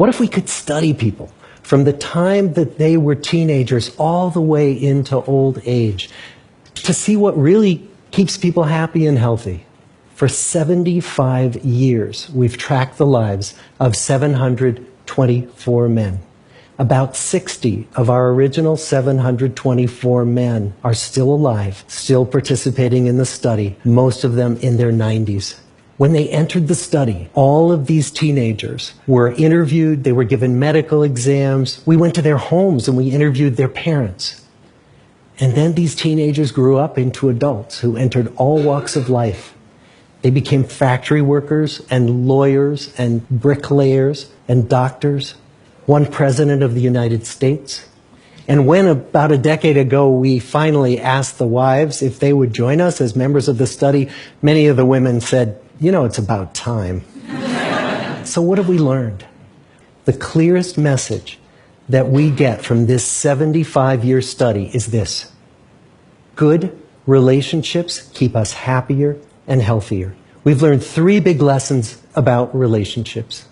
What if we could study people from the time that they were teenagers all the way into old age to see what really keeps people happy and healthy? For 75 years, we've tracked the lives of 724 men. About 60 of our original 724 men are still alive, still participating in the study, most of them in their 90s. When they entered the study, all of these teenagers were interviewed, they were given medical exams. We went to their homes and we interviewed their parents. And then these teenagers grew up into adults who entered all walks of life. They became factory workers and lawyers and bricklayers and doctors, one president of the United States. And when about a decade ago we finally asked the wives if they would join us as members of the study, many of the women said, "You know, it's about time." So what have we learned? The clearest message that we get from this 75-year study is this: good relationships keep us happier and healthier. We've learned 3 big lessons about relationships.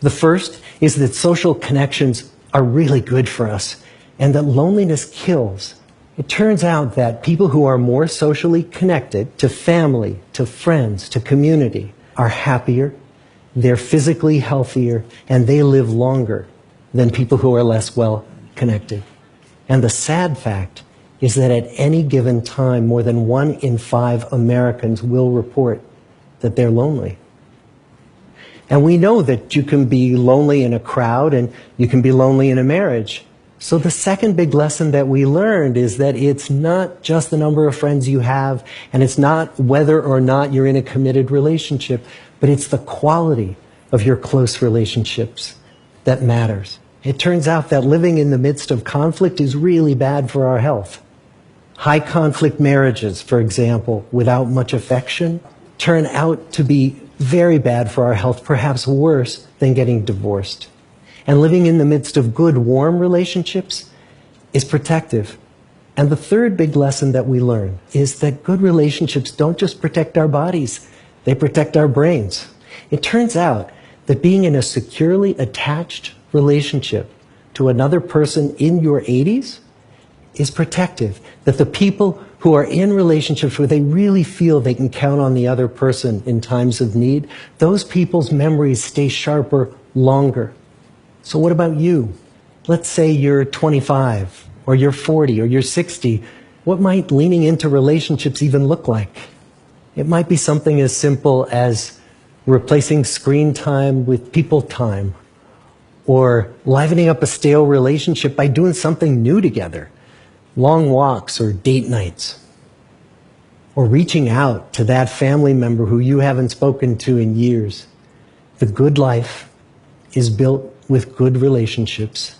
The first is that social connections are really good for us and that loneliness kills. It turns out that people who are more socially connected to family, to friends, to community are happier, they're physically healthier, and they live longer than people who are less well connected. And the sad fact is that at any given time, more than 1 in 5 Americans will report that they're lonely. And we know that you can be lonely in a crowd and you can be lonely in a marriage. So the second big lesson that we learned is that it's not just the number of friends you have, and it's not whether or not you're in a committed relationship, but it's the quality of your close relationships that matters. It turns out that living in the midst of conflict is really bad for our health. High conflict marriages, for example, without much affection, turn out to be very bad for our health, perhaps worse than getting divorced. And living in the midst of good, warm relationships is protective. And the third big lesson that we learn is that good relationships don't just protect our bodies, they protect our brains. It turns out that being in a securely attached relationship to another person in your 80s is protective. That the people who are in relationships where they really feel they can count on the other person in times of need, those people's memories stay sharper longer. So what about you? Let's say you're 25, or you're 40, or you're 60. What might leaning into relationships even look like? It might be something as simple as replacing screen time with people time, or livening up a stale relationship by doing something new together, long walks or date nights, or reaching out to that family member who you haven't spoken to in years. The good life is built with good relationships.